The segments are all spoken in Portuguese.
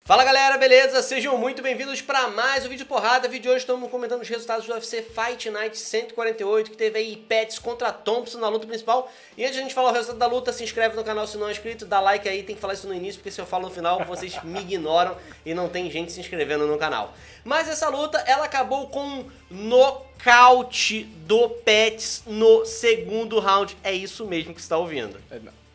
Fala galera, beleza? Sejam muito bem-vindos para mais um vídeo porrada. Vídeo de hoje estamos comentando os resultados do UFC Fight Night 148, que teve aí Pettis contra Thompson na luta principal. E antes de a gente falar o resultado da luta, se inscreve no canal se não é inscrito, dá like aí, tem que falar isso no início, porque se eu falo no final, vocês me ignoram e não tem gente se inscrevendo no canal. Mas essa luta, ela acabou com um nocaute do Pettis no segundo round. É isso mesmo que você está ouvindo.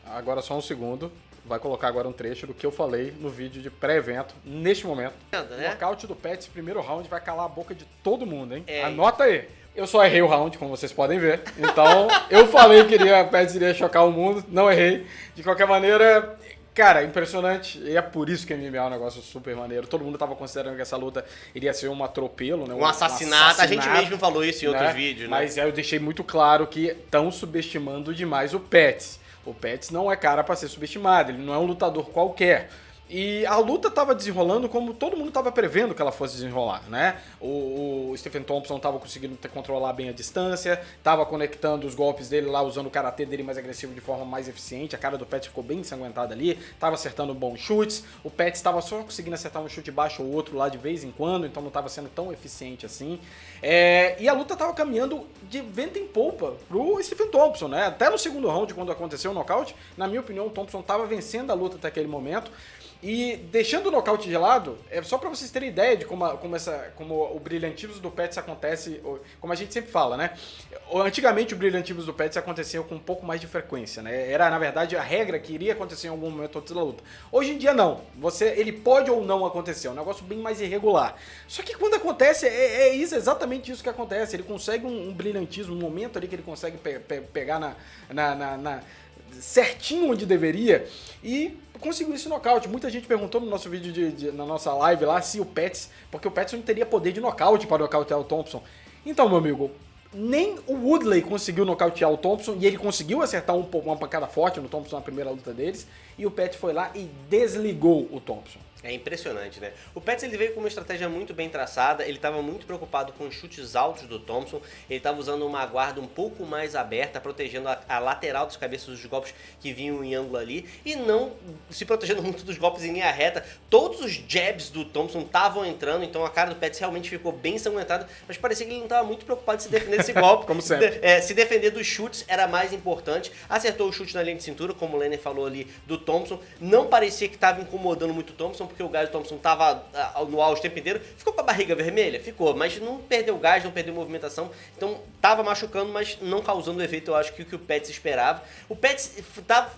Agora só um segundo. Vai colocar agora um trecho do que eu falei no vídeo de pré-evento, neste momento. O nocaute do Pettis, primeiro round, vai calar a boca de todo mundo, hein? Anota aí. Eu só errei o round, como vocês podem ver. Então, eu falei que o Pettis iria chocar o mundo, não errei. De qualquer maneira, cara, impressionante. E é por isso que MMA é um negócio super maneiro. Todo mundo tava considerando que essa luta iria ser um atropelo, né? Um assassinato. A gente mesmo falou isso em outros vídeos, né? Mas eu deixei muito claro que estão subestimando demais o Pettis. O Pettis não é cara para ser subestimado, ele não é um lutador qualquer. E a luta estava desenrolando como todo mundo estava prevendo que ela fosse desenrolar, né? O Stephen Thompson estava conseguindo controlar bem a distância, estava conectando os golpes dele lá, usando o karatê dele mais agressivo de forma mais eficiente. A cara do Pettis ficou bem ensanguentada ali, estava acertando bons chutes. O Pettis estava só conseguindo acertar um chute baixo ou outro lá de vez em quando, então não estava sendo tão eficiente assim. E a luta estava caminhando de vento em polpa pro Stephen Thompson, né? Até no segundo round, quando aconteceu o nocaute, na minha opinião, o Thompson estava vencendo a luta até aquele momento. E deixando o nocaute de lado, é só para vocês terem ideia de como o brilhantismo do Pettis acontece, como a gente sempre fala, né? Antigamente o brilhantismo do Pettis acontecia com um pouco mais de frequência, né? Era, na verdade, a regra que iria acontecer em algum momento antes da luta. Hoje em dia não. Ele pode ou não acontecer, é um negócio bem mais irregular. Só que quando acontece, é exatamente isso que acontece. Ele consegue um brilhantismo, um momento ali que ele consegue pegar certinho onde deveria e conseguiu esse nocaute. Muita gente perguntou no nosso vídeo, na nossa live lá, se o Pettis, porque o Pettis não teria poder de nocaute para nocautear o Thompson. Então, meu amigo, nem o Woodley conseguiu nocautear o Thompson e ele conseguiu acertar uma pancada forte no Thompson na primeira luta deles, e o Pettis foi lá e desligou o Thompson. É impressionante, né? O Pettis ele veio com uma estratégia muito bem traçada, ele estava muito preocupado com os chutes altos do Thompson, ele estava usando uma guarda um pouco mais aberta, protegendo a lateral das cabeças dos golpes que vinham em ângulo ali, e não se protegendo muito dos golpes em linha reta. Todos os jabs do Thompson estavam entrando, então a cara do Pettis realmente ficou bem ensanguentada, mas parecia que ele não estava muito preocupado em se defender desse golpe. Como sempre. Se defender dos chutes era mais importante. Acertou o chute na linha de cintura, como o Lenner falou ali, do Thompson. Não parecia que estava incomodando muito o Thompson, porque o gás do Thompson estava no auge o tempo inteiro. Ficou com a barriga vermelha? Ficou, mas não perdeu gás, não perdeu movimentação. Então estava machucando, mas não causando o efeito, eu acho, que o Pettis esperava. O Pettis estava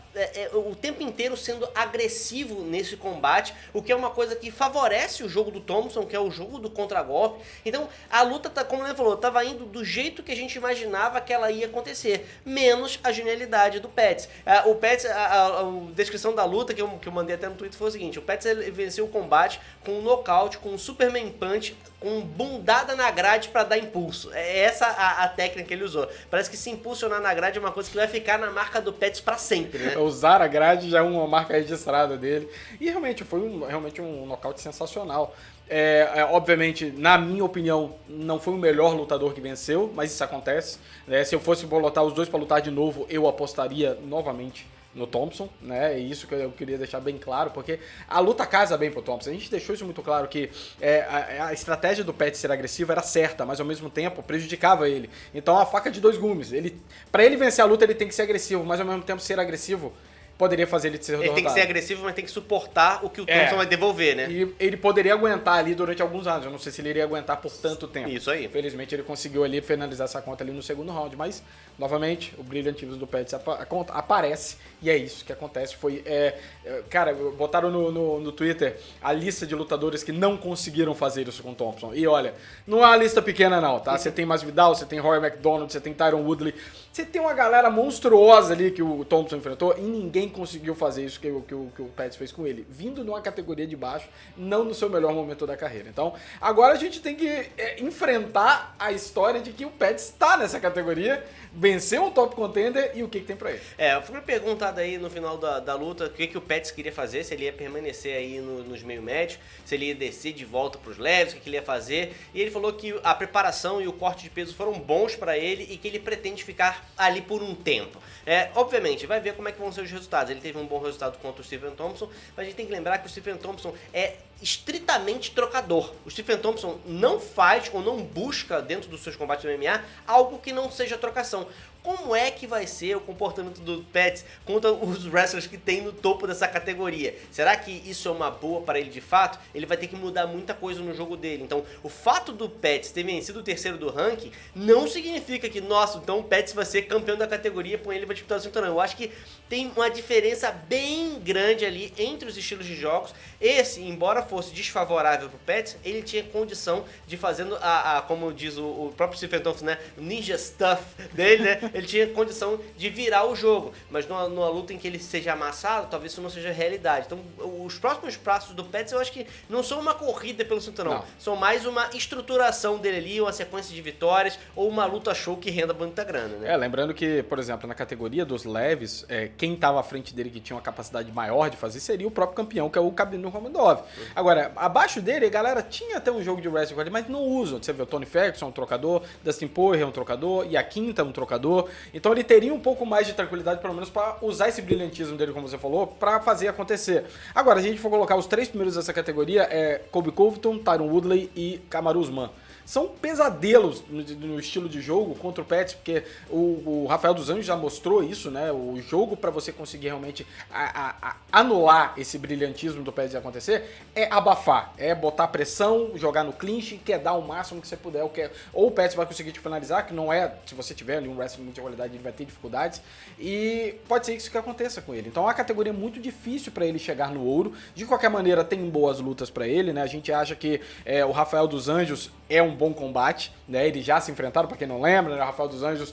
o tempo inteiro sendo agressivo nesse combate, o que é uma coisa que favorece o jogo do Thompson, que é o jogo do contragolpe. Então a luta, como ele falou, estava indo do jeito que a gente imaginava que ela ia acontecer, menos a genialidade do Pettis. O Pettis, a descrição da luta que eu mandei até no Twitter foi o seguinte: o Pettis ele venceu o combate com um nocaute, com um Superman Punch, com bundada na grade para dar impulso. É essa a técnica que ele usou. Parece que se impulsionar na grade é uma coisa que vai ficar na marca do Pettis para sempre, né? Usar a grade já é uma marca registrada dele. E realmente foi realmente um nocaute sensacional. Obviamente, na minha opinião, não foi o melhor lutador que venceu, mas isso acontece, né? Se eu fosse botar os dois para lutar de novo, eu apostaria novamente no Thompson, né? E isso que eu queria deixar bem claro, porque a luta casa bem pro Thompson. A gente deixou isso muito claro, que a estratégia do Pettis ser agressivo era certa, mas ao mesmo tempo prejudicava ele. Então a faca de dois gumes. Para ele vencer a luta, ele tem que ser agressivo, mas ao mesmo tempo ser agressivo poderia fazer ele ser derrotado. Ele tem que ser agressivo, mas tem que suportar o que o Thompson vai devolver, né? E ele poderia aguentar ali durante alguns anos. Eu não sei se ele iria aguentar por tanto tempo. Isso aí. Infelizmente ele conseguiu ali finalizar essa conta ali no segundo round. Mas, novamente, o brilhantismo do Pettis aparece. E é isso que acontece. Cara, botaram no Twitter a lista de lutadores que não conseguiram fazer isso com o Thompson. E olha, não é uma lista pequena não, tá? Você tem Masvidal, você tem Rory McDonald, você tem Tyron Woodley. Você tem uma galera monstruosa ali que o Thompson enfrentou e ninguém conseguiu fazer isso que o Pettis fez com ele. Vindo numa categoria de baixo, não no seu melhor momento da carreira. Então, agora a gente tem que enfrentar a história de que o Pettis está nessa categoria, venceu um top contender e o que tem pra ele. Eu fui perguntado aí no final da luta o que o Pettis queria fazer, se ele ia permanecer aí nos meio médios, se ele ia descer de volta pros leves, o que ele ia fazer. E ele falou que a preparação e o corte de peso foram bons pra ele e que ele pretende ficar ali por um tempo. Obviamente, vai ver como é que vão ser os resultados. Ele teve um bom resultado contra o Stephen Thompson, mas a gente tem que lembrar que o Stephen Thompson é estritamente trocador. O Stephen Thompson não faz ou não busca dentro dos seus combates no MMA algo que não seja trocação. Como é que vai ser o comportamento do Pettis contra os wrestlers que tem no topo dessa categoria? Será que isso é uma boa para ele de fato? Ele vai ter que mudar muita coisa no jogo dele. Então, o fato do Pettis ter vencido o terceiro do ranking não significa que, nossa, então o Pettis vai ser campeão da categoria, põe ele para disputar o cinturão. Eu acho que tem uma diferença bem grande ali entre os estilos de jogos. Esse, embora fosse desfavorável pro Pettis, ele tinha condição de fazendo como diz o próprio Stephen Thompson, né, ninja stuff dele, né, ele tinha condição de virar o jogo, mas numa luta em que ele seja amassado, talvez isso não seja realidade. Então, os próximos passos do Pettis eu acho que não são uma corrida pelo cinturão, são mais uma estruturação dele ali, uma sequência de vitórias ou uma luta show que renda muita grana, né? Lembrando que, por exemplo, na categoria dos leves, quem estava à frente dele que tinha uma capacidade maior de fazer seria o próprio campeão, que é o Khabib Nurmagomedov. Agora, abaixo dele, a galera tinha até um jogo de wrestling ali, mas não usa. Você vê o Tony Ferguson é um trocador, Dustin Poirier é um trocador, e a Quinta é um trocador. Então ele teria um pouco mais de tranquilidade, pelo menos, para usar esse brilhantismo dele, como você falou, para fazer acontecer. Agora, se a gente for colocar os 3 primeiros dessa categoria, Colby Covington, Tyron Woodley e Kamaru Usman. São pesadelos no estilo de jogo contra o Pettis, porque o Rafael dos Anjos já mostrou isso, né? O jogo para você conseguir realmente anular esse brilhantismo do Pettis acontecer é abafar, é botar pressão, jogar no clinch, quer dar o máximo que você puder, ou o Pettis vai conseguir te finalizar, que não é, se você tiver ali um wrestling de muita qualidade, ele vai ter dificuldades, e pode ser isso que aconteça com ele. Então é uma categoria muito difícil para ele chegar no ouro. De qualquer maneira, tem boas lutas para ele, né? A gente acha que o Rafael dos Anjos é um bom combate, né? Eles já se enfrentaram, para quem não lembra, né? O Rafael dos Anjos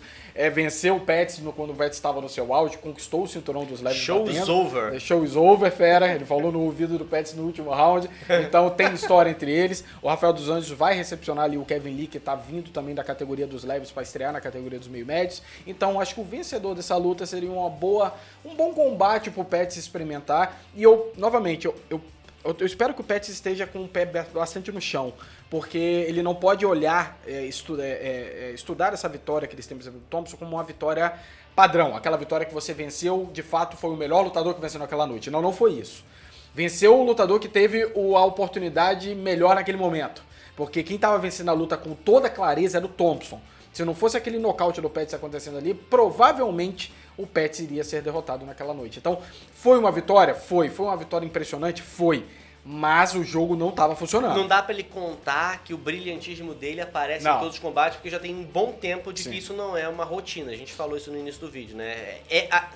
venceu o Pettis quando o Pettis estava no seu auge, conquistou o cinturão dos leves Show batendo. is over. Show is over, fera. Ele falou no ouvido do Pettis no último round. Então tem história entre eles. O Rafael dos Anjos vai recepcionar ali o Kevin Lee, que tá vindo também da categoria dos leves para estrear na categoria dos meio médios. Então acho que o vencedor dessa luta seria um bom combate pro Pettis experimentar. E novamente, eu espero que o Pettis esteja com o pé bastante no chão, porque ele não pode olhar, estudar essa vitória que eles têm, por exemplo, do Thompson, como uma vitória padrão. Aquela vitória que você venceu, de fato, foi o melhor lutador que venceu naquela noite. Não foi isso. Venceu o lutador que teve a oportunidade melhor naquele momento. Porque quem estava vencendo a luta com toda clareza era o Thompson. Se não fosse aquele nocaute do Pettis acontecendo ali, provavelmente o Pettis iria ser derrotado naquela noite. Então, foi uma vitória? Foi. Foi uma vitória impressionante? Foi. Mas o jogo não estava funcionando. Não dá pra ele contar que o brilhantismo dele aparece em todos os combates, porque já tem um bom tempo de que isso não é uma rotina. A gente falou isso no início do vídeo, né?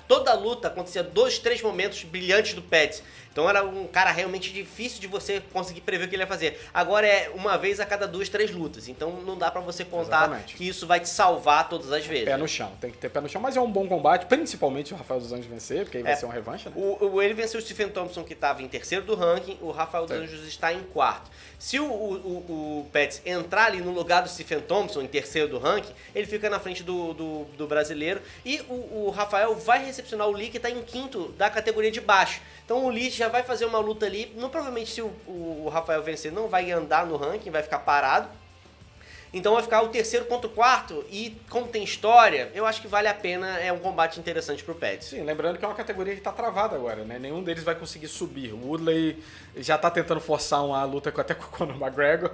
Toda a luta acontecia 2, 3 momentos brilhantes do Pettis. Então era um cara realmente difícil de você conseguir prever o que ele ia fazer. Agora é uma vez a cada 2, 3 lutas. Então não dá pra você contar que isso vai te salvar todas as vezes. Pé no chão, tem que ter pé no chão. Mas é um bom combate, principalmente se o Rafael dos Anjos vencer, porque aí vai ser uma revanche, né? Ele venceu o Stephen Thompson, que estava em terceiro do ranking. O Rafael dos Anjos está em quarto. Se o Pettis entrar ali no lugar do Stephen Thompson, em terceiro do ranking, ele fica na frente do brasileiro. E o Rafael vai recepcionar o Lee, que está em quinto da categoria de baixo. Então o Lee já vai fazer uma luta ali. Provavelmente, se o Rafael vencer, não vai andar no ranking, vai ficar parado. Então vai ficar o terceiro contra o quarto, e como tem história, eu acho que vale a pena, é um combate interessante pro Pettis. Sim, lembrando que é uma categoria que tá travada agora, né? Nenhum deles vai conseguir subir. O Woodley já tá tentando forçar uma luta até com o Conor McGregor,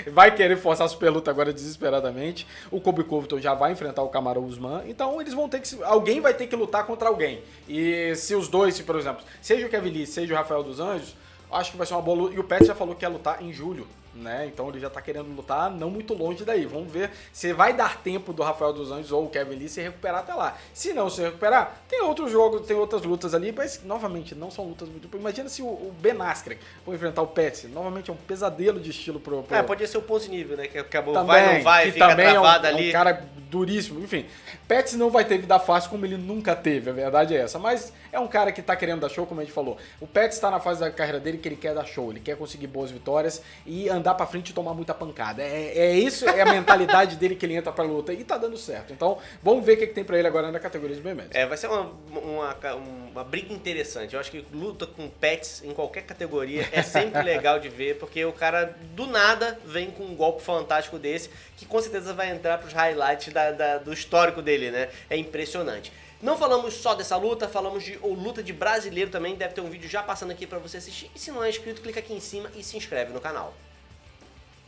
vai querer forçar a super luta agora desesperadamente. O Colby Covington já vai enfrentar o Kamaru Usman, então eles vão ter que... Alguém vai ter que lutar contra alguém. E se os dois, por exemplo, seja o Kevin Lee, seja o Rafael dos Anjos, acho que vai ser uma boa luta. E o Pettis já falou que ia lutar em julho, né? Então ele já tá querendo lutar não muito longe daí. Vamos ver se vai dar tempo do Rafael dos Anjos ou o Kevin Lee se recuperar até lá. Se não se recuperar, tem outros jogos, tem outras lutas ali, mas novamente não são lutas muito... Imagina se o Ben Askren for enfrentar o Pettis. Novamente é um pesadelo de estilo pro... podia ser o Pose Nível, né? Que acabou, também, vai, não vai, que fica também travado é ali. Um cara duríssimo. Enfim, Pettis não vai ter vida fácil como ele nunca teve, a verdade é essa. Mas é um cara que tá querendo dar show, como a gente falou. O Pettis tá na fase da carreira dele que ele quer dar show, ele quer conseguir boas vitórias e andar pra frente e tomar muita pancada. Isso é a mentalidade dele que ele entra pra luta e tá dando certo. Então, vamos ver o que tem pra ele agora na categoria dos BMX. Vai ser uma briga interessante. Eu acho que luta com Pettis em qualquer categoria é sempre legal de ver, porque o cara do nada vem com um golpe fantástico desse, que com certeza vai entrar pros highlights do histórico dele, né? É impressionante. Não falamos só dessa luta, falamos de luta de brasileiro também, deve ter um vídeo já passando aqui pra você assistir. E se não é inscrito, clica aqui em cima e se inscreve no canal.